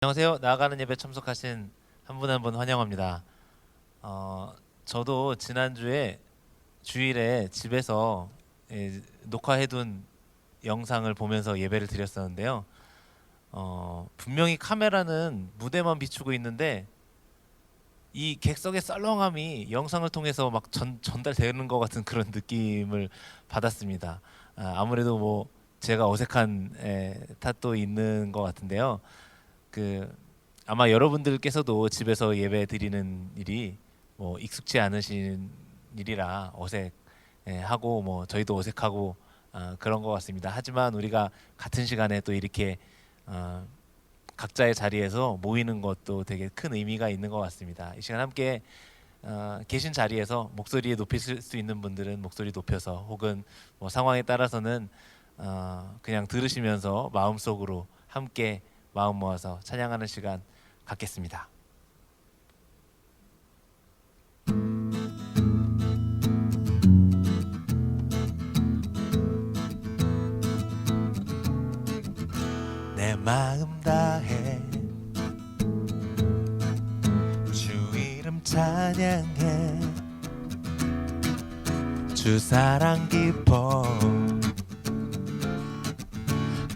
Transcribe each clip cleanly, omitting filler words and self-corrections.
안녕하세요. 나아가는 예배 참석하신 한 분 한 분 환영합니다. 저도 지난주에 주일에 집에서 녹화해둔 영상을 보면서 예배를 드렸었는데요. 분명히 카메라는 무대만 비추고 있는데 이 객석의 썰렁함이 영상을 통해서 막 전달되는 것 같은 그런 느낌을 받았습니다. 아무래도 뭐 제가 어색한 탓도 있는 것 같은데요. 그 아마 여러분들께서도 집에서 예배 드리는 일이 뭐 익숙치 않으신 일이라 어색하고 뭐 저희도 어색하고 그런 것 같습니다. 하지만 우리가 같은 시간에 또 이렇게 어, 각자의 자리에서 모이는 것도 되게 큰 의미가 있는 것 같습니다. 이 시간 함께 계신 자리에서 목소리 높이실 수 있는 분들은 목소리 높여서, 혹은 뭐 상황에 따라서는 그냥 들으시면서 마음속으로 함께 마음 모아서 찬양하는 시간 갖겠습니다. 내 마음 다해 주 이름 찬양해, 주 사랑 깊어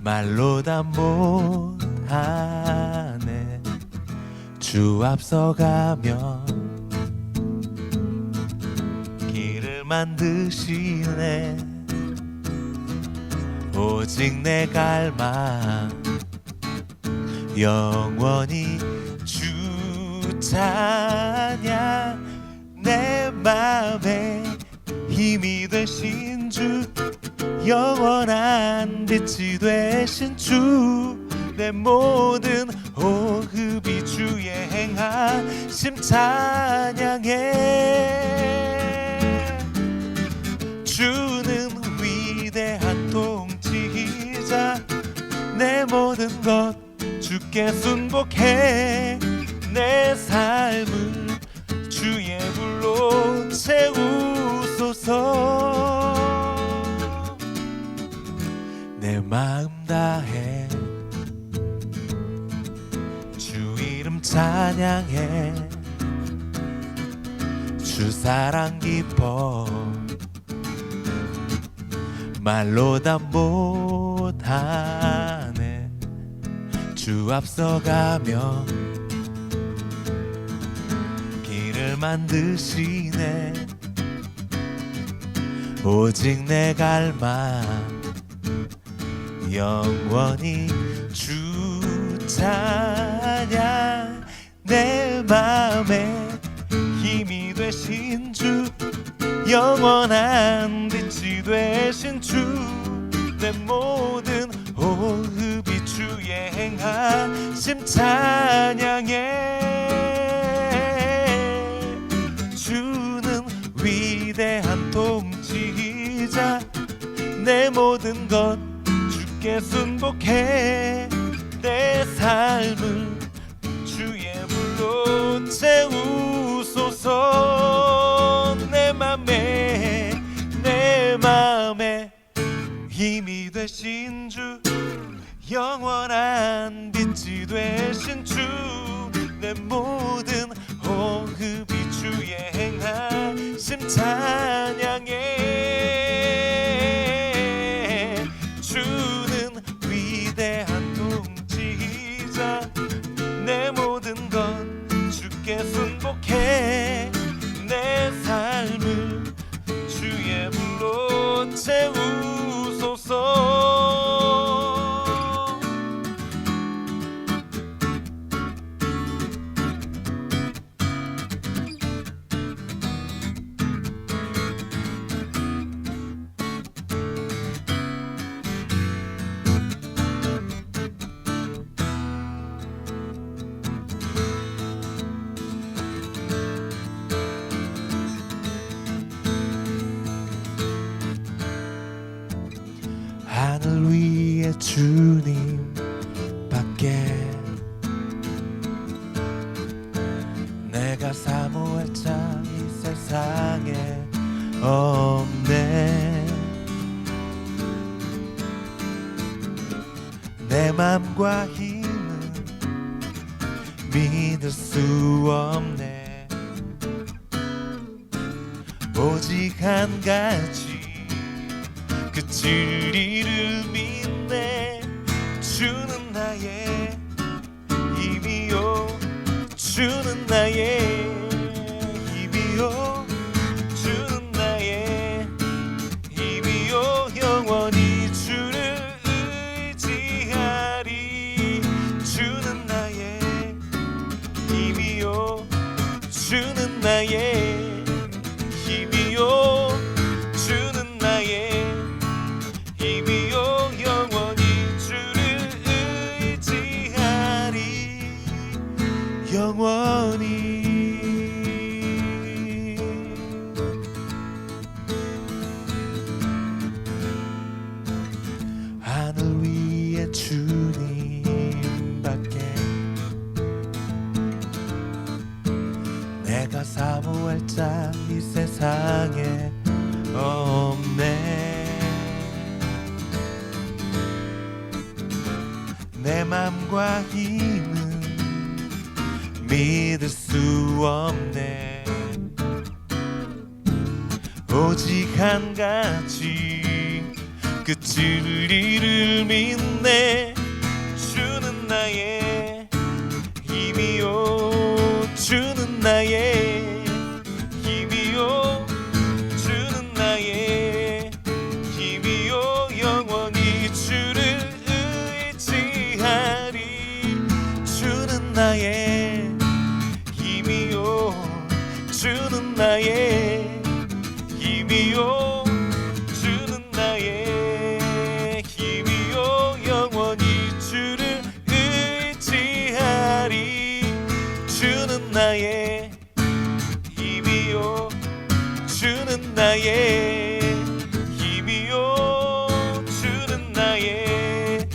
말로 다 못하네. 주 앞서가며 길을 만드시네. 오직 내 갈망 영원히 주 찬양. 내 맘에 힘이 되신 주, 영원한 빛이 되신 주, 내 모든 호흡이 주의 행하심 찬양해. 주는 위대한 통치자, 내 모든 것 주께 순복해. 내 삶을 주의 불로 채우소서. 내 마음 다해 주 이름 찬양해, 주 사랑 깊어 말로 다 못하네. 주 앞서가며 길을 만드시네. 오직 내 갈망 영원히 주 찬양. 내 맘에 힘이 되신 주, 영원한 빛이 되신 주, 내 모든 호흡이 주의 행하심 찬양해. 주는 위대한 통치자, 내 모든 것 주께 순복해. 내 삶을 주의 불로 채우소서. 내 맘에 힘이 되신 주, 영원한 빛이 되신 주, 내 모든 호흡이 주의 행하심 찬양해. 주는 위대한 통치자, 내 모든 것 주께 순복해. 내 삶을 주의 불로 채우소서. 하늘 위에 주님 밖에 내가 사모할 자 이 세상에 없네. 내 맘과 힘은 믿을 수 없네. 오직 한 가지 그 진리를 믿네. 주는 나의 힘이요, 주는 나의 힘이요, 주는 나의 힘이요. 영원히 주를 의지하리. 주는 나의 힘이요, 주는 나의 힘이요, 주는 나의 힘이요. 영원히 주를 의지하리. 영원히. 하늘 위에 주님밖에 내가 사모할 자 이 세상에 없네. 내 맘과 힘은 믿을 수 없네. 오직 한 가지 그 진리를 믿네. 주는 나의 힘이요, 주는 나의 힘이요, 주는 나의 힘이요. 영원히 주를 의지하리. 주는 나의 힘이요, 주는 나의 힘이요, 주는 나의 힘이요. 영원히 주를 의지하리. 주는 나의 힘이요, 주는 나의 힘이요, 주는 나의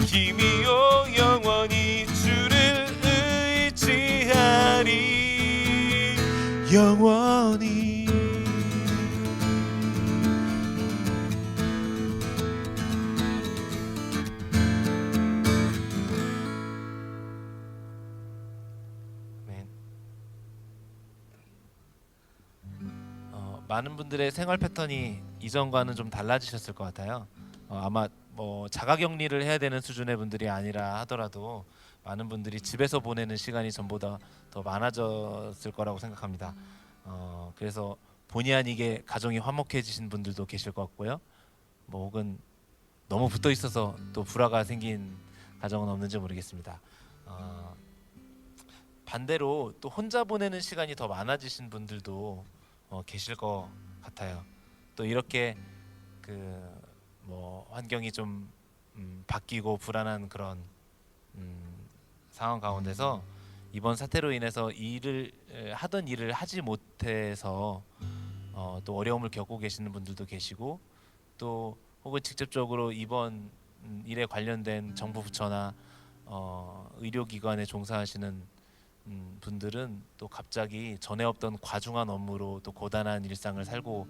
힘이요. 영원히 주를 의지하리. 영원히. 많은 분들의 생활 패턴이 이전과는 좀 달라지셨을 것 같아요. 아마 뭐 자가격리를 해야 되는 수준의 분들이 아니라 하더라도 많은 분들이 집에서 보내는 시간이 전보다 더 많아졌을 거라고 생각합니다. 그래서 본의 아니게 가정이 화목해지신 분들도 계실 것 같고요. 뭐 혹은 너무 붙어 있어서 또 불화가 생긴 가정은 없는지 모르겠습니다. 반대로 또 혼자 보내는 시간이 더 많아지신 분들도 계실 것 같아요. 또 이렇게 그 뭐 환경이 좀 바뀌고 불안한 그런 상황 가운데서 이번 사태로 인해서 하던 일을 하지 못해서 또 어려움을 겪고 계시는 분들도 계시고, 또 혹은 직접적으로 이번 일에 관련된 정부 부처나 의료기관에 종사하시는 분들은 또 갑자기 전에 없던 과중한 업무로 또 고단한 일상을 살고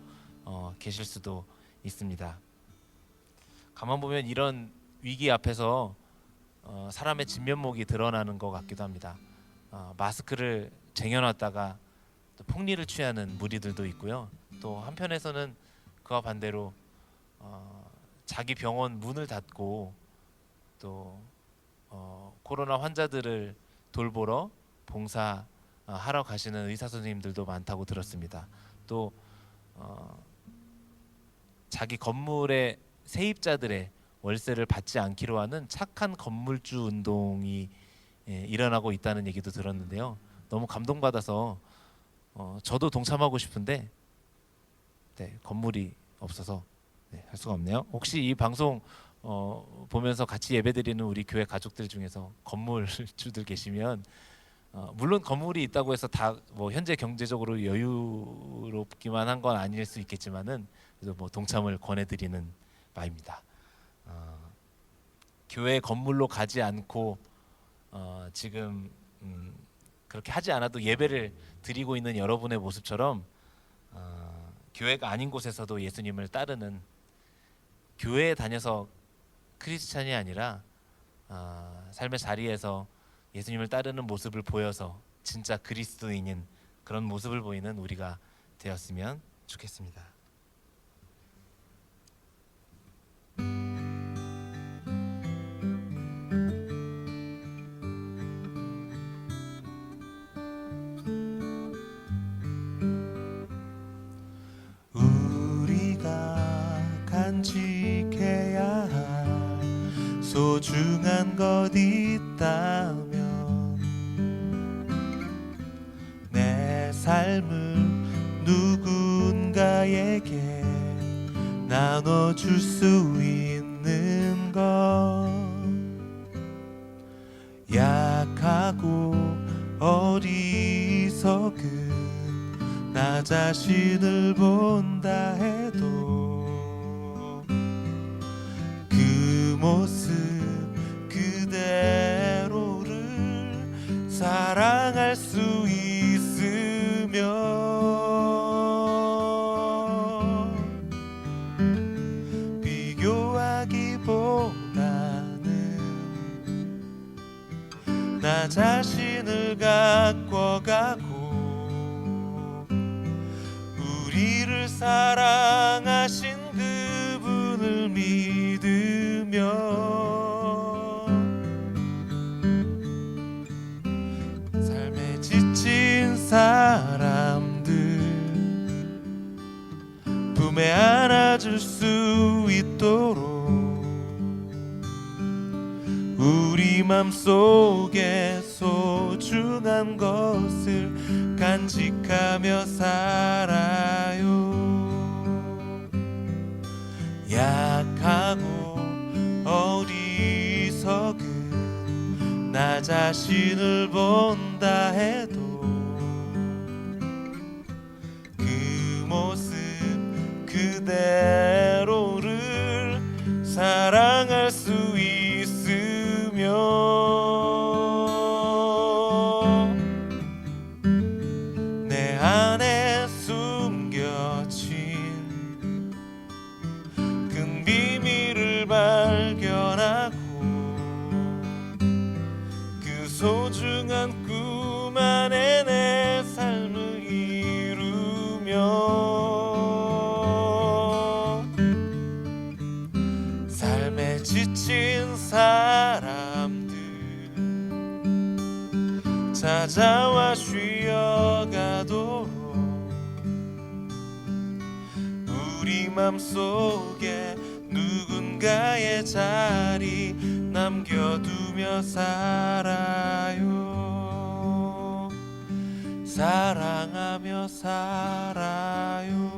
계실 수도 있습니다. 가만 보면 이런 위기 앞에서 사람의 진면목이 드러나는 것 같기도 합니다. 마스크를 쟁여놨다가 또 폭리를 취하는 무리들도 있고요. 또 한편에서는 그와 반대로 자기 병원 문을 닫고 또 코로나 환자들을 돌보러 봉사하러 가시는 의사 선생님들도 많다고 들었습니다. 또 자기 건물의 세입자들의 월세를 받지 않기로 하는 착한 건물주 운동이 일어나고 있다는 얘기도 들었는데요. 너무 감동받아서 저도 동참하고 싶은데 건물이 없어서 할 수가 없네요. 혹시 이 방송 보면서 같이 예배드리는 우리 교회 가족들 중에서 건물주들 계시면 물론 건물이 있다고 해서 다 뭐 현재 경제적으로 여유롭기만 한 건 아닐 수 있겠지만은 그래서 뭐 동참을 권해드리는 바입니다. 교회 건물로 가지 않고 지금 그렇게 하지 않아도 예배를 드리고 있는 여러분의 모습처럼 교회가 아닌 곳에서도 예수님을 따르는, 교회에 다녀서 크리스찬이 아니라 삶의 자리에서 예수님을 따르는 모습을 보여서 진짜 그리스도인인 그런 모습을 보이는 우리가 되었으면 좋겠습니다. 우리가 간직해야 할 소중한 것 있다면 내 삶을 누군가에게 나눠줄 수 있는 것, 약하고 어리석은 나 자신을 본다 해도 그 모습 그대로를 사랑할 수 있으며 비교하기보다는 나 자신을 가꿔가고 우리를 사랑하신 그분을 믿으며 삶에 지친 사람들 품에 안아줄 수 있도록 우리 맘속에 소중한 것을 간직하며 살아요. 약하고 어리석은 나 자신을 본다 해도 그 모습 그대로를 사랑할 수 있으며 내 안에 숨겨진 큰 비밀을 발견하고 그 소중한 꿈 안에 내 삶을 이루며 삶에 지친 사람들 찾아와 쉬어가도록 우리 맘속에 누군가의 자리 남겨두며 살아요. 사랑하며 살아요.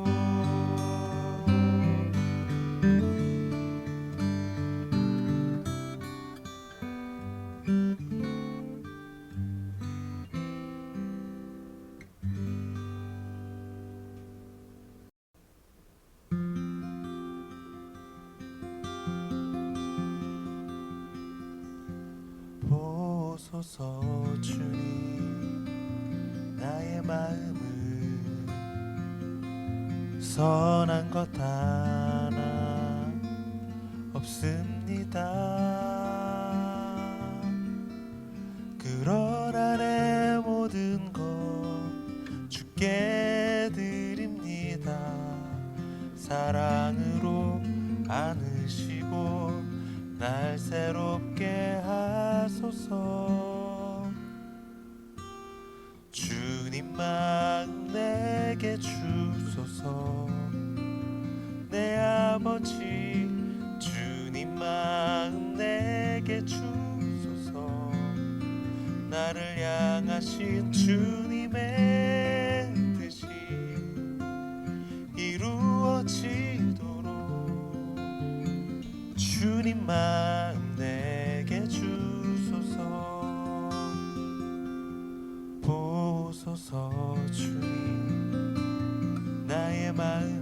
보소서 주님 나의 마음을 선한 것 하나 없습니다. 그러나 내 모든 것 주께 드립니다. 사랑으로 안으시고 날 새롭게 하소서. 주님 마음 내게 주소서. 내 아버지 주님 마음 내게 주소서. 나를 향하신 주님의 뜻이 이루어지도록 주님 마음 내게 주소서. 보소서 주님 나의 마음을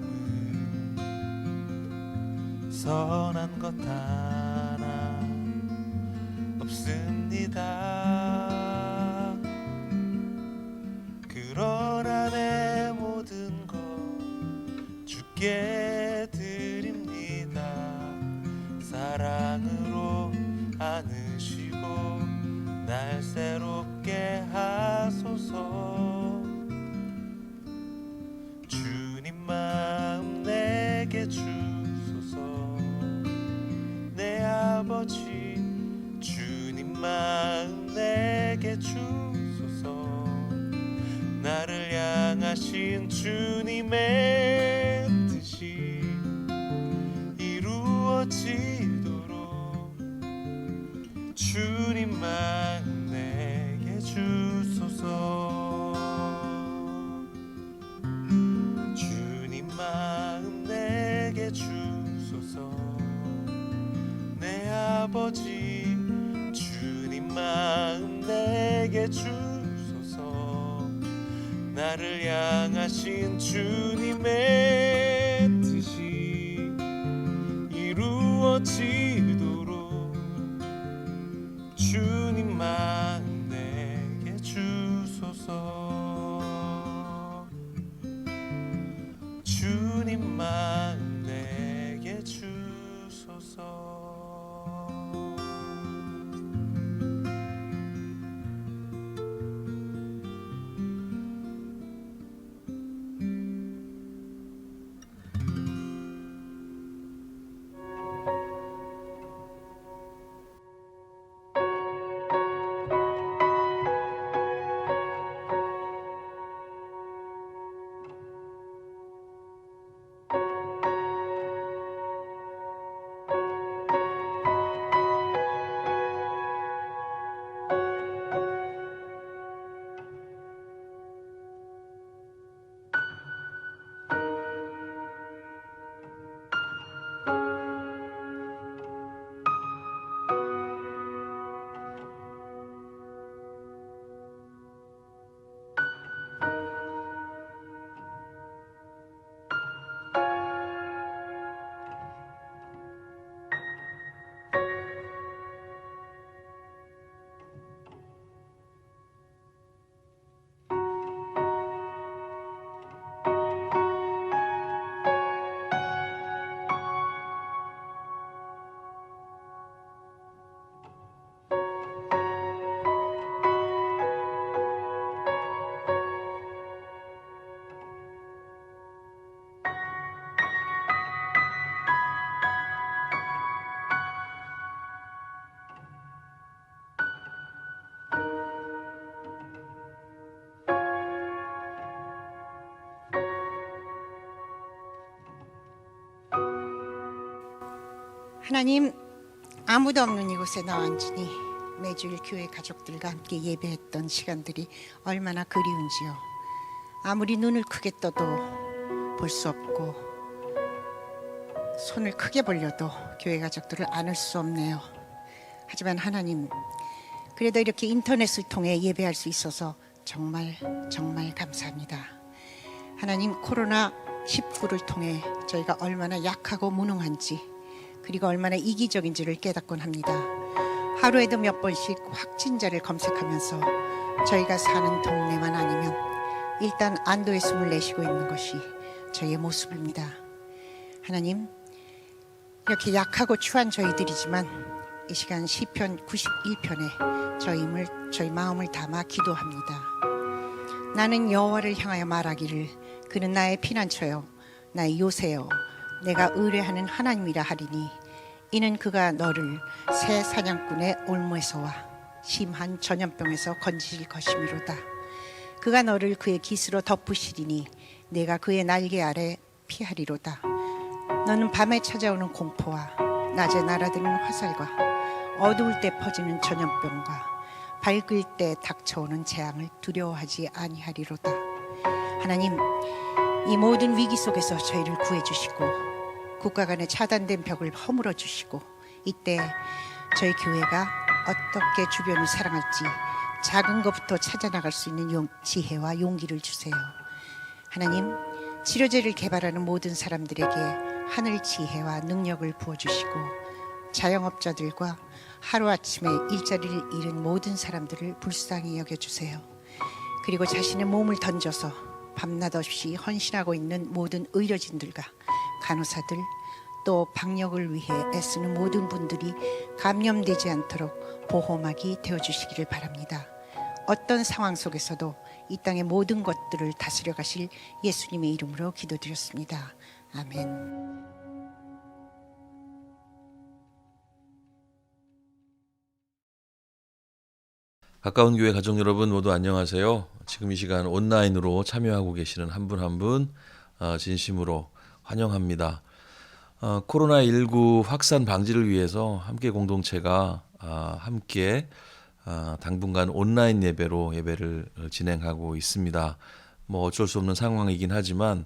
선한 것 하나 없습니다. 그러나 내 모든 것 주께 드립니다. 사랑으로 안으시고 날 주소서. 나를 향하신 주님의 뜻이 이루어지도록 주님만 내게 주소서. 주님 마음 내게 주소서. 내 아버지 주님 마음 내게 주소서. 나를 향하신 주님의 뜻이 이루어지도록 주님만 내게 주소서. 주님만 내게 주소서. 하나님, 아무도 없는 이곳에 나와 앉으니 매주일 교회 가족들과 함께 예배했던 시간들이 얼마나 그리운지요. 아무리 눈을 크게 떠도 볼 수 없고 손을 크게 벌려도 교회 가족들을 안을 수 없네요. 하지만 하나님, 그래도 이렇게 인터넷을 통해 예배할 수 있어서 정말 감사합니다. 하나님, 코로나19를 통해 저희가 얼마나 약하고 무능한지, 그리고 얼마나 이기적인지를 깨닫곤 합니다. 하루에도 몇 번씩 확진자를 검색하면서 저희가 사는 동네만 아니면 일단 안도의 숨을 내쉬고 있는 것이 저희의 모습입니다. 하나님, 이렇게 약하고 추한 저희들이지만 이 시간 시편 91편에 저희 마음을 담아 기도합니다. 나는 여호와를 향하여 말하기를 그는 나의 피난처요 나의 요새요 내가 의뢰하는 하나님이라 하리니 이는 그가 너를 새 사냥꾼의 올무에서와 심한 전염병에서 건지실 것이미로다. 그가 너를 그의 깃으로 덮으시리니 내가 그의 날개 아래 피하리로다. 너는 밤에 찾아오는 공포와 낮에 날아드는 화살과 어두울 때 퍼지는 전염병과 밝을 때 닥쳐오는 재앙을 두려워하지 아니하리로다. 하나님, 이 모든 위기 속에서 저희를 구해주시고 국가 간의 차단된 벽을 허물어 주시고 이때 저희 교회가 어떻게 주변을 사랑할지 작은 것부터 찾아나갈 수 있는 지혜와 용기를 주세요. 하나님, 치료제를 개발하는 모든 사람들에게 하늘 지혜와 능력을 부어주시고 자영업자들과 하루아침에 일자리를 잃은 모든 사람들을 불쌍히 여겨주세요. 그리고 자신의 몸을 던져서 밤낮 없이 헌신하고 있는 모든 의료진들과 간호사들, 또 방역을 위해 애쓰는 모든 분들이 감염되지 않도록 보호막이 되어주시기를 바랍니다. 어떤 상황 속에서도 이 땅의 모든 것들을 다스려 가실 예수님의 이름으로 기도드렸습니다. 아멘. 가까운 교회 가족 여러분 모두 안녕하세요. 지금 이 시간 온라인으로 참여하고 계시는 한 분 한 분 진심으로 환영합니다. 코로나19 확산 방지를 위해서 함께 공동체가 함께 당분간 온라인 예배를 진행하고 있습니다. 뭐 어쩔 수 없는 상황이긴 하지만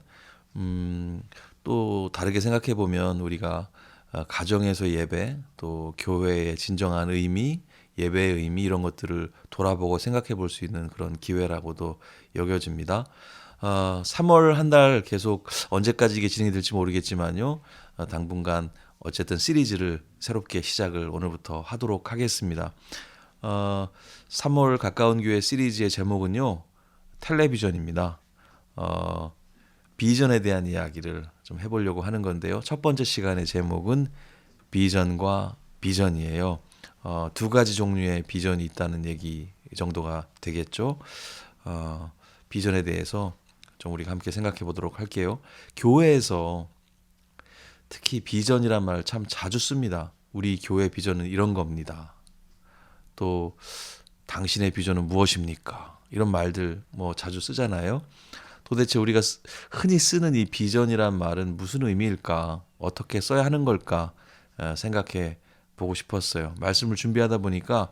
또 다르게 생각해 보면 우리가 가정에서 예배, 또 교회의 진정한 의미, 예배의 의미 이런 것들을 돌아보고 생각해 볼 수 있는 그런 기회라고도 여겨집니다. 3월 한 달 계속 언제까지 이게 진행이 될지 모르겠지만요. 당분간 어쨌든 시리즈를 새롭게 시작을 오늘부터 하도록 하겠습니다. 3월 가까운 교회 시리즈의 제목은요. 텔레비전입니다. 비전에 대한 이야기를 좀 해보려고 하는 건데요. 첫 번째 시간의 제목은 비전과 비전이에요. 두 가지 종류의 비전이 있다는 얘기 정도가 되겠죠. 비전에 대해서 좀 우리가 함께 생각해 보도록 할게요. 교회에서 특히 비전이란 말 참 자주 씁니다. 우리 교회 비전은 이런 겁니다. 또 당신의 비전은 무엇입니까? 이런 말들 뭐 자주 쓰잖아요. 도대체 우리가 흔히 쓰는 이 비전이란 말은 무슨 의미일까? 어떻게 써야 하는 걸까? 생각해 보고 싶었어요. 말씀을 준비하다 보니까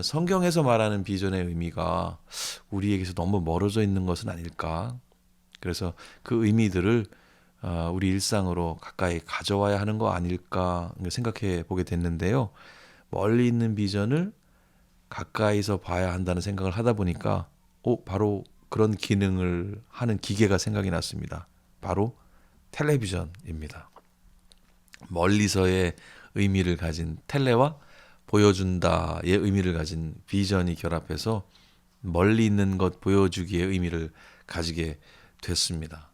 성경에서 말하는 비전의 의미가 우리에게서 너무 멀어져 있는 것은 아닐까? 그래서 그 의미들을 우리 일상으로 가까이 가져와야 하는 거 아닐까 생각해 보게 됐는데요. 멀리 있는 비전을 가까이서 봐야 한다는 생각을 하다 보니까 바로 그런 기능을 하는 기계가 생각이 났습니다. 바로 텔레비전입니다. 멀리서의 의미를 가진 텔레와 보여준다의 의미를 가진 비전이 결합해서 멀리 있는 것 보여주기의 의미를 가지게 됐습니다.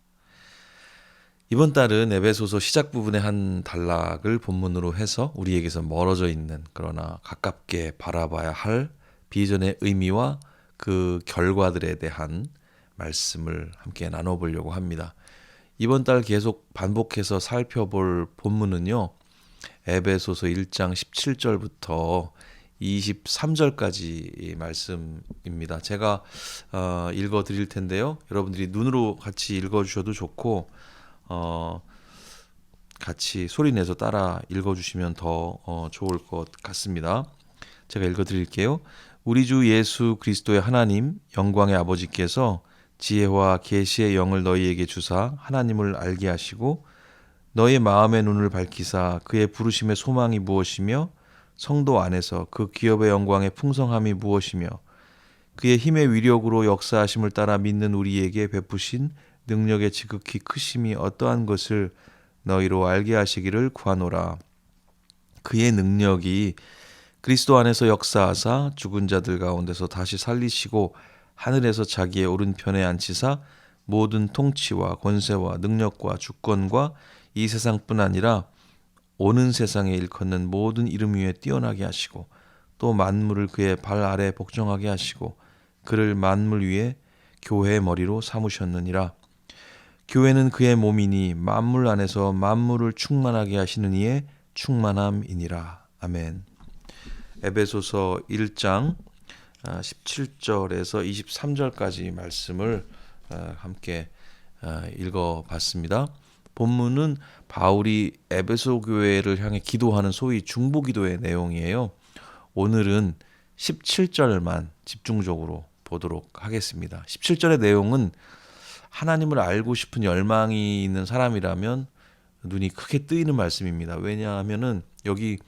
이번 달은 에베소서 시작 부분의 한 단락을 본문으로 해서 우리에게서 멀어져 있는 그러나 가깝게 바라봐야 할 비전의 의미와 그 결과들에 대한 말씀을 함께 나눠보려고 합니다. 이번 달 계속 반복해서 살펴볼 본문은요. 에베소서 1장 17절부터 23절까지 말씀입니다. 제가 읽어드릴 텐데요. 여러분들이 눈으로 같이 읽어주셔도 좋고 같이 소리내서 따라 읽어주시면 더 좋을 것 같습니다. 제가 읽어드릴게요. 우리 주 예수 그리스도의 하나님 영광의 아버지께서 지혜와 계시의 영을 너희에게 주사 하나님을 알게 하시고 너희 마음의 눈을 밝히사 그의 부르심의 소망이 무엇이며 성도 안에서 그 기업의 영광의 풍성함이 무엇이며 그의 힘의 위력으로 역사하심을 따라 믿는 우리에게 베푸신 능력의 지극히 크심이 어떠한 것을 너희로 알게 하시기를 구하노라. 그의 능력이 그리스도 안에서 역사하사 죽은 자들 가운데서 다시 살리시고 하늘에서 자기의 오른편에 앉히사 모든 통치와 권세와 능력과 주권과 이 세상뿐 아니라 오는 세상에 일컫는 모든 이름 위에 뛰어나게 하시고 또 만물을 그의 발 아래 복종하게 하시고 그를 만물 위에 교회의 머리로 삼으셨느니라. 교회는 그의 몸이니 만물 안에서 만물을 충만하게 하시는 이의 충만함이니라. 아멘. 에베소서 1장 17절에서 23절까지 말씀을 함께 읽어봤습니다. 본문은 바울이 에베소 교회를 향해 기도하는 소위 중보기도의 내용이에요. 오늘은 17절만 집중적으로 보도록 하겠습니다. 17절의 내용은 하나님을 알고 싶은 열망이 있는 사람이라면 눈이 크게 뜨이는 말씀입니다. 왜냐하면은 여기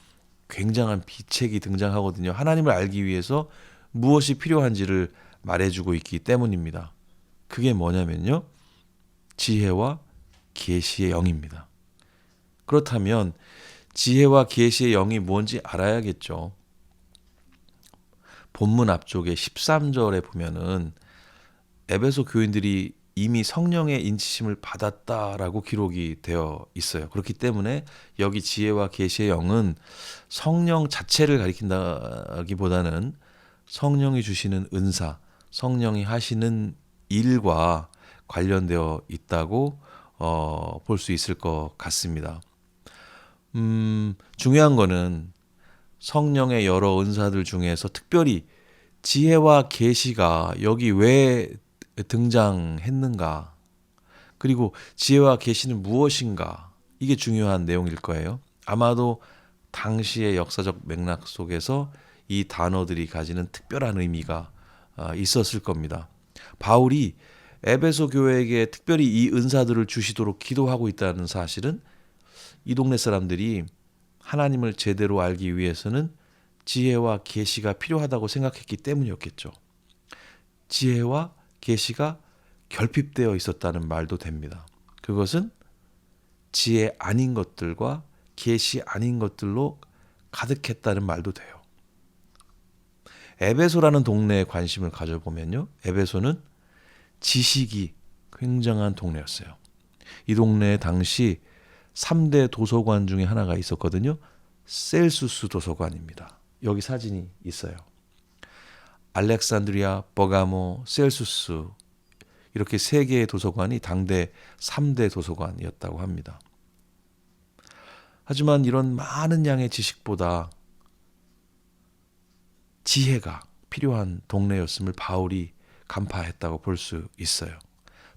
굉장한 비책이 등장하거든요. 하나님을 알기 위해서 무엇이 필요한지를 말해주고 있기 때문입니다. 그게 뭐냐면요. 지혜와 계시의 영입니다. 그렇다면 지혜와 계시의 영이 뭔지 알아야겠죠. 본문 앞쪽에 13절에 보면은 에베소 교인들이 이미 성령의 인치심을 받았다라고 기록이 되어 있어요. 그렇기 때문에 여기 지혜와 계시의 영은 성령 자체를 가리킨다기보다는 성령이 주시는 은사, 성령이 하시는 일과 관련되어 있다고 볼 수 있을 것 같습니다. 중요한 거는 성령의 여러 은사들 중에서 특별히 지혜와 계시가 여기 왜 등장했는가? 그리고 지혜와 계시는 무엇인가? 이게 중요한 내용일 거예요. 아마도 당시의 역사적 맥락 속에서 이 단어들이 가지는 특별한 의미가 있었을 겁니다. 바울이 에베소 교회에게 특별히 이 은사들을 주시도록 기도하고 있다는 사실은 이 동네 사람들이 하나님을 제대로 알기 위해서는 지혜와 계시가 필요하다고 생각했기 때문이었겠죠. 지혜와 계시가 결핍되어 있었다는 말도 됩니다. 그것은 지혜 아닌 것들과 계시 아닌 것들로 가득했다는 말도 돼요. 에베소라는 동네에 관심을 가져보면요. 에베소는 지식이 굉장한 동네였어요. 이 동네에 당시 3대 도서관 중에 하나가 있었거든요. 셀수스 도서관입니다. 여기 사진이 있어요. 알렉산드리아, 버가모, 셀수스 이렇게 세 개의 도서관이 당대 3대 도서관이었다고 합니다. 하지만 이런 많은 양의 지식보다 지혜가 필요한 동네였음을 바울이 간파했다고 볼 수 있어요.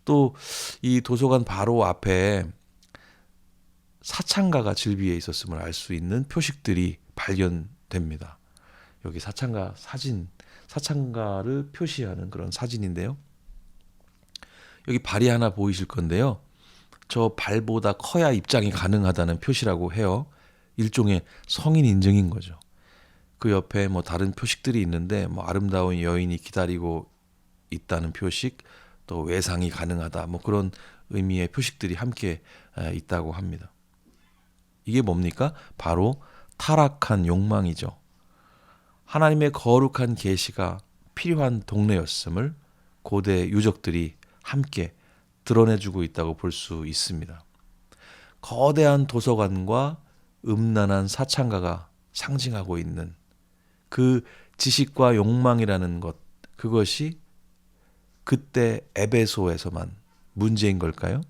또 이 도서관 바로 앞에 사창가가 즐비해 있었음을 알 수 있는 표식들이 발견됩니다. 여기 사창가 사진, 사창가를 표시하는 그런 사진인데요. 여기 발이 하나 보이실 건데요. 저 발보다 커야 입장이 가능하다는 표시라고 해요. 일종의 성인 인증인 거죠. 그 옆에 뭐 다른 표식들이 있는데 뭐 아름다운 여인이 기다리고 있다는 표식, 또 외상이 가능하다, 뭐 그런 의미의 표식들이 함께 있다고 합니다. 이게 뭡니까? 바로 타락한 욕망이죠. 하나님의 거룩한 계시가 필요한 동네였음을 고대 유적들이 함께 드러내주고 있다고 볼 수 있습니다. 거대한 도서관과 음란한 사창가가 상징하고 있는 그 지식과 욕망이라는 것, 그것이 그때 에베소에서만 문제인 걸까요?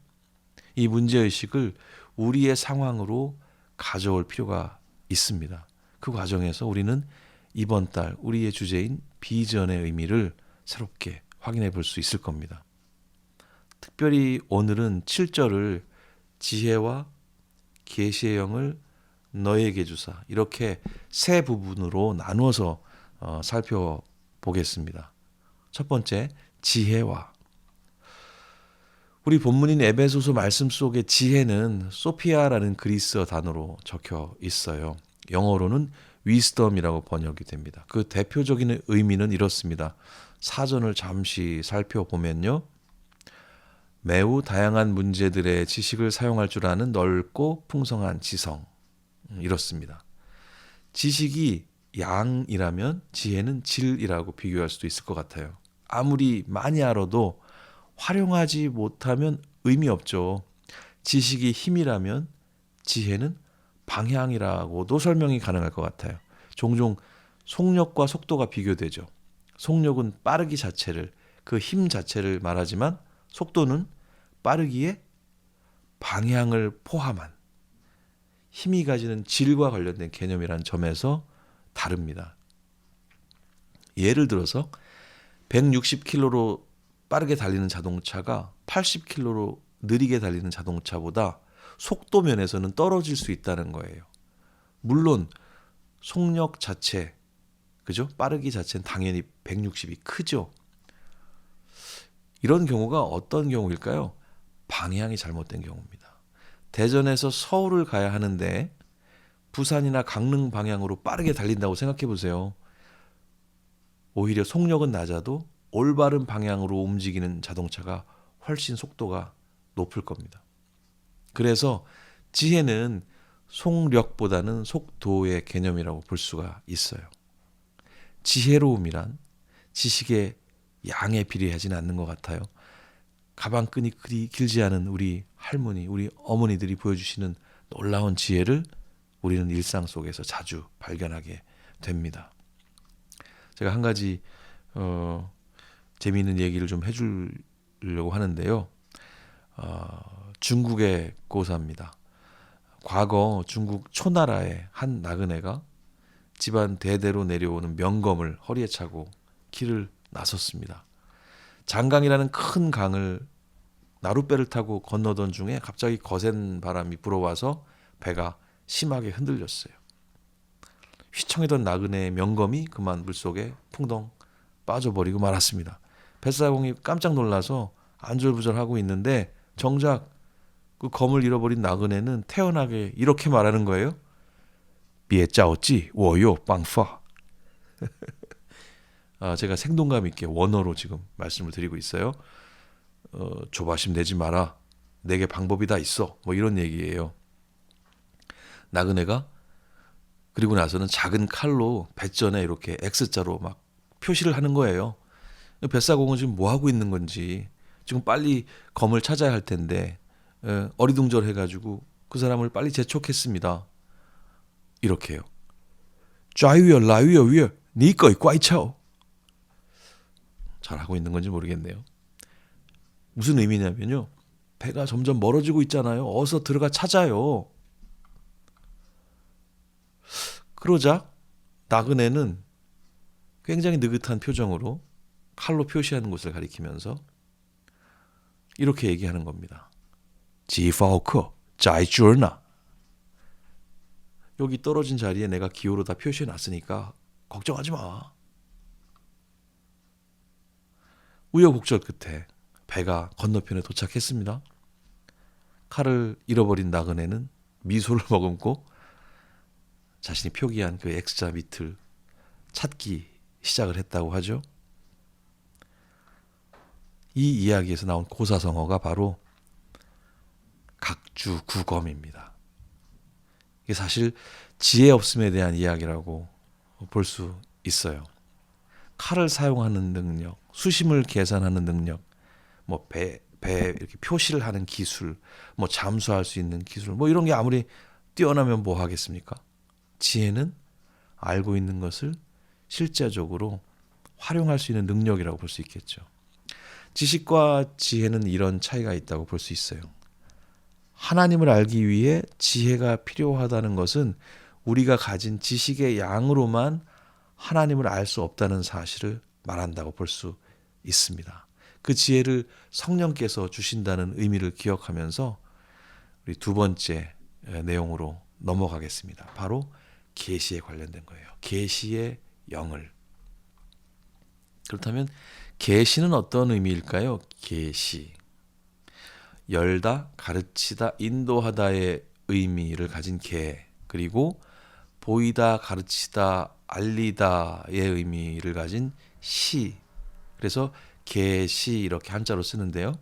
이 문제의식을 우리의 상황으로 가져올 필요가 있습니다. 그 과정에서 우리는 이번 달 우리의 주제인 비전의 의미를 새롭게 확인해 볼 수 있을 겁니다. 특별히 오늘은 7절을 지혜와 계시의 영을 너에게 주사, 이렇게 세 부분으로 나누어서 살펴보겠습니다. 첫 번째, 지혜와. 우리 본문인 에베소서 말씀 속에 지혜는 소피아라는 그리스어 단어로 적혀 있어요. 영어로는 wisdom이라고 번역이 됩니다. 그 대표적인 의미는 이렇습니다. 사전을 잠시 살펴보면요. 매우 다양한 문제들의 지식을 사용할 줄 아는 넓고 풍성한 지성, 이렇습니다. 지식이 양이라면 지혜는 질이라고 비교할 수도 있을 것 같아요. 아무리 많이 알아도 활용하지 못하면 의미 없죠. 지식이 힘이라면 지혜는 방향이라고도 설명이 가능할 것 같아요. 종종 속력과 속도가 비교되죠. 속력은 빠르기 자체를, 그 힘 자체를 말하지만 속도는 빠르기에 방향을 포함한 힘이 가지는 질과 관련된 개념이라는 점에서 다릅니다. 예를 들어서 160km로 빠르게 달리는 자동차가 80km로 느리게 달리는 자동차보다 속도 면에서는 떨어질 수 있다는 거예요. 물론 속력 자체, 그죠? 빠르기 자체는 당연히 160이 크죠. 이런 경우가 어떤 경우일까요? 방향이 잘못된 경우입니다. 대전에서 서울을 가야 하는데 부산이나 강릉 방향으로 빠르게 달린다고 생각해 보세요. 오히려 속력은 낮아도 올바른 방향으로 움직이는 자동차가 훨씬 속도가 높을 겁니다. 그래서 지혜는 속력보다는 속도의 개념이라고 볼 수가 있어요. 지혜로움이란 지식의 양에 비례하지는 않는 것 같아요. 가방끈이 그리 길지 않은 우리 할머니, 우리 어머니들이 보여주시는 놀라운 지혜를 우리는 일상 속에서 자주 발견하게 됩니다. 제가 한 가지 재미있는 얘기를 좀 해주려고 하는데요. 중국의 고사입니다. 과거 중국 초나라의 한 나그네가 집안 대대로 내려오는 명검을 허리에 차고 길을 나섰습니다. 장강이라는 큰 강을 나룻배를 타고 건너던 중에 갑자기 거센 바람이 불어와서 배가 심하게 흔들렸어요. 휘청이던 나그네의 명검이 그만 물속에 풍덩 빠져버리고 말았습니다. 뱃사공이 깜짝 놀라서 안절부절하고 있는데 정작 그 검을 잃어버린 나그네는 태연하게 이렇게 말하는 거예요. 别着急我有办法 제가 생동감 있게 원어로 지금 말씀을 드리고 있어요. 조바심 내지 마라. 내게 방법이 다 있어. 뭐 이런 얘기예요. 나그네가 그리고 나서는 작은 칼로 배전에 이렇게 X자로 막 표시를 하는 거예요. 뱃사공은 지금 뭐 하고 있는 건지, 지금 빨리 검을 찾아야 할 텐데 어리둥절해가지고 그 사람을 빨리 재촉했습니다. 이렇게요. 좌위어 라위어 위어 니꺼이 꽈이차오. 잘하고 있는 건지 모르겠네요. 무슨 의미냐면요. 배가 점점 멀어지고 있잖아요. 어서 들어가 찾아요. 그러자 나그네는 굉장히 느긋한 표정으로 칼로 표시하는 곳을 가리키면서 이렇게 얘기하는 겁니다. 지파오커 자이주얼나. 여기 떨어진 자리에 내가 기호로 다 표시해 놨으니까 걱정하지 마. 우여곡절 끝에 배가 건너편에 도착했습니다. 칼을 잃어버린 나그네는 미소를 머금고 자신이 표기한 그 X자 밑을 찾기 시작을 했다고 하죠. 이 이야기에서 나온 고사성어가 바로 각주구검입니다. 이게 사실 지혜 없음에 대한 이야기라고 볼 수 있어요. 칼을 사용하는 능력, 수심을 계산하는 능력, 뭐 배 이렇게 표시를 하는 기술, 뭐 잠수할 수 있는 기술, 뭐 이런 게 아무리 뛰어나면 뭐 하겠습니까? 지혜는 알고 있는 것을 실제적으로 활용할 수 있는 능력이라고 볼 수 있겠죠. 지식과 지혜는 이런 차이가 있다고 볼 수 있어요. 하나님을 알기 위해 지혜가 필요하다는 것은 우리가 가진 지식의 양으로만 하나님을 알 수 없다는 사실을 말한다고 볼 수 있습니다. 그 지혜를 성령께서 주신다는 의미를 기억하면서 우리 두 번째 내용으로 넘어가겠습니다. 바로 계시에 관련된 거예요. 계시의 영을. 그렇다면 계시는 어떤 의미일까요? 계시. 열다, 가르치다, 인도하다의 의미를 가진 계, 그리고 보이다, 가르치다, 알리다의 의미를 가진 시. 그래서 계시 이렇게 한자로 쓰는데요.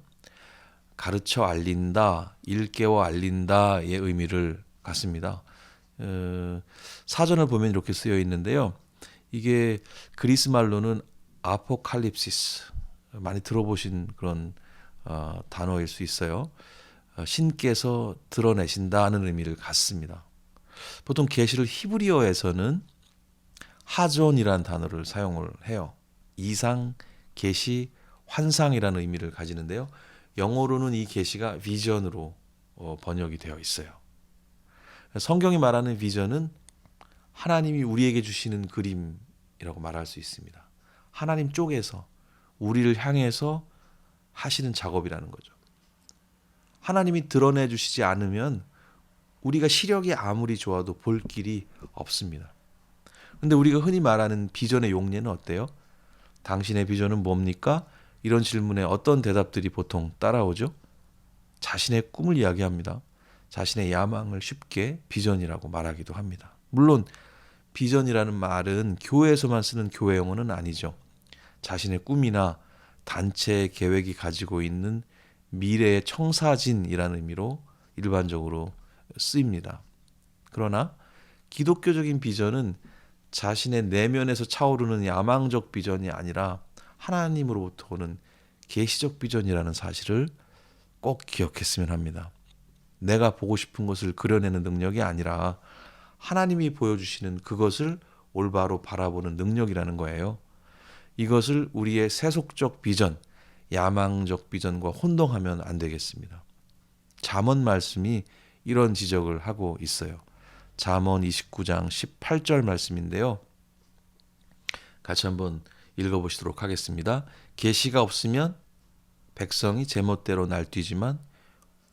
가르쳐 알린다, 일깨워 알린다의 의미를 갖습니다. 사전을 보면 이렇게 쓰여 있는데요. 이게 그리스 말로는 아포칼립시스, 많이 들어보신 그런 단어일 수 있어요. 신께서 드러내신다는 의미를 갖습니다. 보통 계시를 히브리어에서는 하존이라는 단어를 사용을 해요. 이상, 계시, 환상이라는 의미를 가지는데요. 영어로는 이 계시가 비전으로 번역이 되어 있어요. 성경이 말하는 비전은 하나님이 우리에게 주시는 그림이라고 말할 수 있습니다. 하나님 쪽에서 우리를 향해서 하시는 작업이라는 거죠. 하나님이 드러내 주시지 않으면 우리가 시력이 아무리 좋아도 볼 길이 없습니다. 그런데 우리가 흔히 말하는 비전의 용례는 어때요? 당신의 비전은 뭡니까? 이런 질문에 어떤 대답들이 보통 따라오죠? 자신의 꿈을 이야기합니다. 자신의 야망을 쉽게 비전이라고 말하기도 합니다. 물론 비전이라는 말은 교회에서만 쓰는 교회 용어는 아니죠. 자신의 꿈이나 단체의 계획이 가지고 있는 미래의 청사진이라는 의미로 일반적으로 쓰입니다. 그러나 기독교적인 비전은 자신의 내면에서 차오르는 야망적 비전이 아니라 하나님으로부터 오는 계시적 비전이라는 사실을 꼭 기억했으면 합니다. 내가 보고 싶은 것을 그려내는 능력이 아니라 하나님이 보여주시는 그것을 올바로 바라보는 능력이라는 거예요. 이것을 우리의 세속적 비전, 야망적 비전과 혼동하면 안 되겠습니다. 잠언 말씀이 이런 지적을 하고 있어요. 잠언 29장 18절 말씀인데요. 같이 한번 읽어보시도록 하겠습니다. 계시가 없으면 백성이 제멋대로 날뛰지만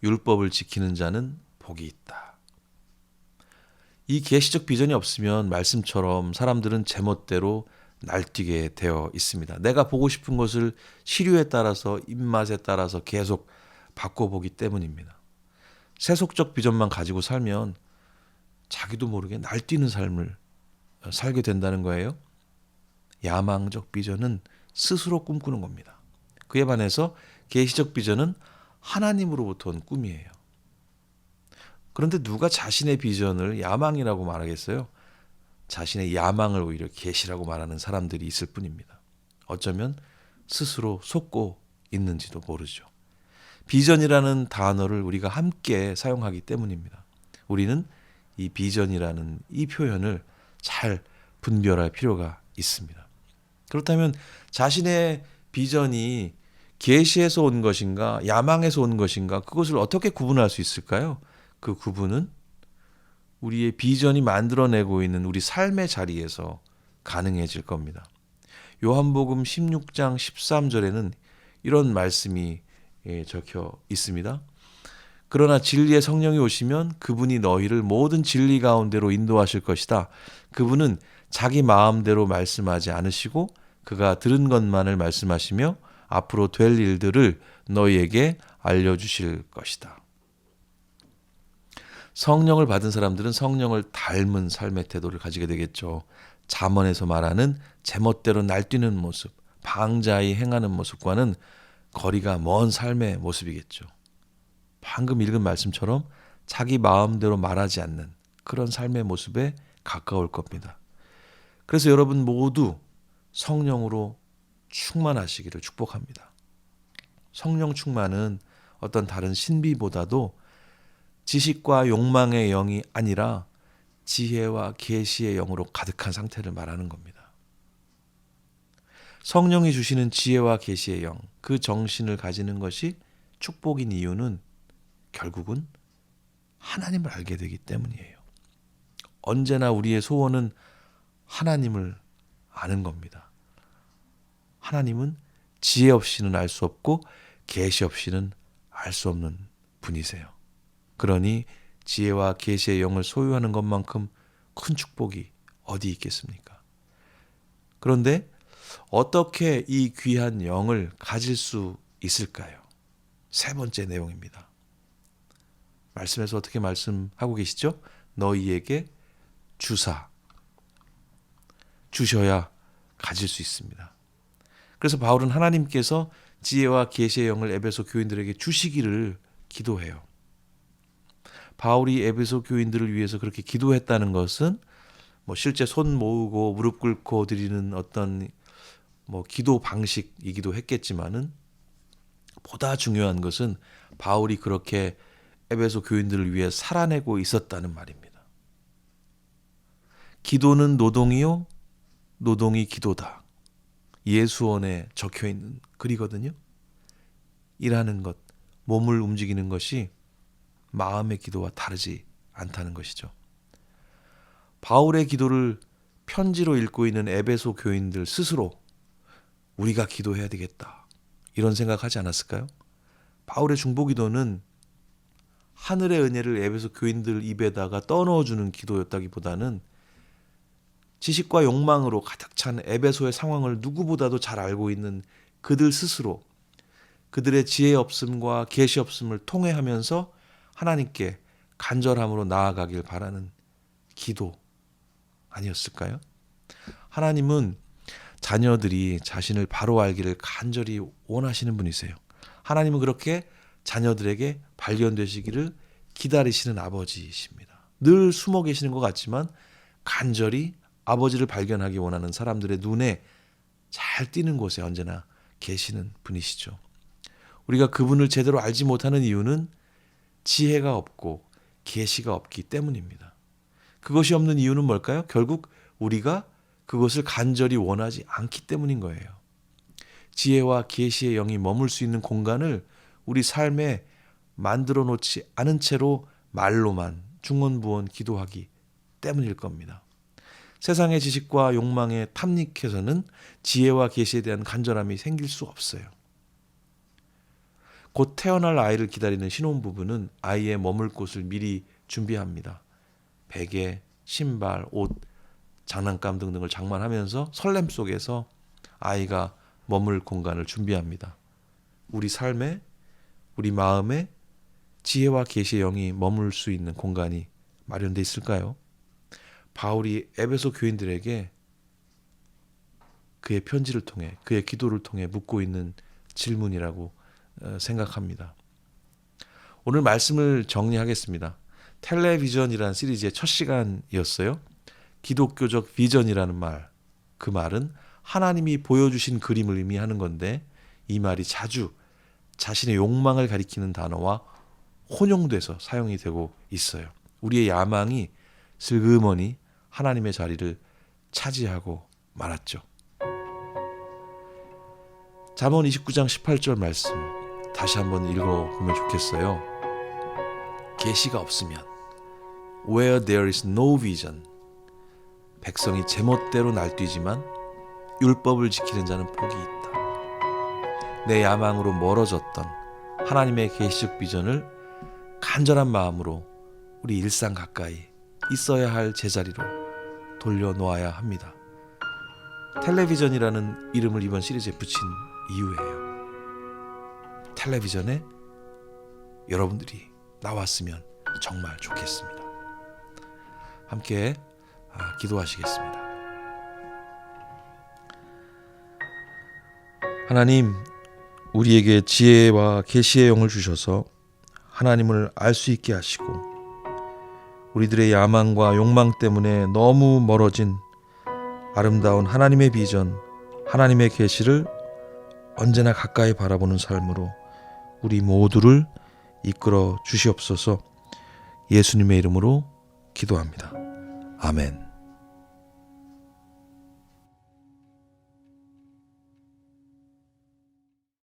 율법을 지키는 자는 복이 있다. 이 계시적 비전이 없으면 말씀처럼 사람들은 제멋대로 날뛰게 되어 있습니다. 내가 보고 싶은 것을 시류에 따라서 입맛에 따라서 계속 바꿔보기 때문입니다. 세속적 비전만 가지고 살면 자기도 모르게 날뛰는 삶을 살게 된다는 거예요. 야망적 비전은 스스로 꿈꾸는 겁니다. 그에 반해서 계시적 비전은 하나님으로부터 온 꿈이에요. 그런데 누가 자신의 비전을 야망이라고 말하겠어요? 자신의 야망을 오히려 계시라고 말하는 사람들이 있을 뿐입니다. 어쩌면 스스로 속고 있는지도 모르죠. 비전이라는 단어를 우리가 함께 사용하기 때문입니다. 우리는 이 비전이라는 이 표현을 잘 분별할 필요가 있습니다. 그렇다면 자신의 비전이 계시에서 온 것인가 야망에서 온 것인가 그것을 어떻게 구분할 수 있을까요? 그 구분은 우리의 비전이 만들어내고 있는 우리 삶의 자리에서 가능해질 겁니다. 요한복음 16장 13절에는 이런 말씀이 적혀 있습니다. 그러나 진리의 성령이 오시면 그분이 너희를 모든 진리 가운데로 인도하실 것이다. 그분은 자기 마음대로 말씀하지 않으시고 그가 들은 것만을 말씀하시며 앞으로 될 일들을 너희에게 알려주실 것이다. 성령을 받은 사람들은 성령을 닮은 삶의 태도를 가지게 되겠죠. 잠언에서 말하는 제멋대로 날뛰는 모습, 방자히 행하는 모습과는 거리가 먼 삶의 모습이겠죠. 방금 읽은 말씀처럼 자기 마음대로 말하지 않는 그런 삶의 모습에 가까울 겁니다. 그래서 여러분 모두 성령으로 충만하시기를 축복합니다. 성령 충만은 어떤 다른 신비보다도 지식과 욕망의 영이 아니라 지혜와 계시의 영으로 가득한 상태를 말하는 겁니다. 성령이 주시는 지혜와 계시의 영, 그 정신을 가지는 것이 축복인 이유는 결국은 하나님을 알게 되기 때문이에요. 언제나 우리의 소원은 하나님을 아는 겁니다. 하나님은 지혜 없이는 알 수 없고 계시 없이는 알 수 없는 분이세요. 그러니 지혜와 계시의 영을 소유하는 것만큼 큰 축복이 어디 있겠습니까? 그런데 어떻게 이 귀한 영을 가질 수 있을까요? 세 번째 내용입니다. 말씀에서 어떻게 말씀하고 계시죠? 너희에게 주셔야 가질 수 있습니다. 그래서 바울은 하나님께서 지혜와 계시의 영을 에베소 교인들에게 주시기를 기도해요. 바울이 에베소 교인들을 위해서 그렇게 기도했다는 것은 실제 손 모으고 무릎 꿇고 드리는 어떤 기도 방식이기도 했겠지만은 보다 중요한 것은 바울이 그렇게 에베소 교인들을 위해 살아내고 있었다는 말입니다. 기도는 노동이요, 노동이 기도다. 예수원에 적혀 있는 글이거든요. 일하는 것, 몸을 움직이는 것이 마음의 기도와 다르지 않다는 것이죠. 바울의 기도를 편지로 읽고 있는 에베소 교인들 스스로 우리가 기도해야 되겠다 이런 생각하지 않았을까요? 바울의 중보기도는 하늘의 은혜를 에베소 교인들 입에다가 떠넣어주는 기도였다기보다는 지식과 욕망으로 가득 찬 에베소의 상황을 누구보다도 잘 알고 있는 그들 스스로 그들의 지혜 없음과 계시 없음을 통회하면서 하나님께 간절함으로 나아가길 바라는 기도 아니었을까요? 하나님은 자녀들이 자신을 바로 알기를 간절히 원하시는 분이세요. 하나님은 그렇게 자녀들에게 발견되시기를 기다리시는 아버지이십니다. 늘 숨어 계시는 것 같지만 간절히 아버지를 발견하기 원하는 사람들의 눈에 잘 띄는 곳에 언제나 계시는 분이시죠. 우리가 그분을 제대로 알지 못하는 이유는 지혜가 없고 계시가 없기 때문입니다. 그것이 없는 이유는 뭘까요? 결국 우리가 그것을 간절히 원하지 않기 때문인 거예요. 지혜와 계시의 영이 머물 수 있는 공간을 우리 삶에 만들어 놓지 않은 채로 말로만 중언부언 기도하기 때문일 겁니다. 세상의 지식과 욕망에 탐닉해서는 지혜와 계시에 대한 간절함이 생길 수 없어요. 곧 태어날 아이를 기다리는 신혼부부는 아이의 머물 곳을 미리 준비합니다. 베개, 신발, 옷, 장난감 등등을 장만하면서 설렘 속에서 아이가 머물 공간을 준비합니다. 우리 삶에, 우리 마음에 지혜와 계시의 영이 머물 수 있는 공간이 마련되어 있을까요? 바울이 에베소 교인들에게 그의 편지를 통해, 그의 기도를 통해 묻고 있는 질문이라고 생각합니다. 오늘 말씀을 정리하겠습니다. 텔레비전이라는 시리즈의 첫 시간이었어요. 기독교적 비전이라는 말, 그 말은 하나님이 보여주신 그림을 의미하는 건데 이 말이 자주 자신의 욕망을 가리키는 단어와 혼용돼서 사용이 되고 있어요. 우리의 야망이 슬그머니 하나님의 자리를 차지하고 말았죠. 잠언 29장 18절 말씀 다시 한번 읽어보면 좋겠어요. 계시가 없으면 Where there is no vision 백성이 제멋대로 날뛰지만 율법을 지키는 자는 복이 있다. 내 야망으로 멀어졌던 하나님의 계시적 비전을 간절한 마음으로 우리 일상 가까이 있어야 할 제자리로 돌려놓아야 합니다. 텔레비전이라는 이름을 이번 시리즈에 붙인 이유예요. 텔레비전에 여러분들이 나왔으면 정말 좋겠습니다. 함께 기도하시겠습니다. 하나님, 우리에게 지혜와 계시의 영을 주셔서 하나님을 알 수 있게 하시고 우리들의 야망과 욕망 때문에 너무 멀어진 아름다운 하나님의 비전, 하나님의 계시를 언제나 가까이 바라보는 삶으로 우리 모두를 이끌어 주시옵소서. 예수님의 이름으로 기도합니다. 아멘.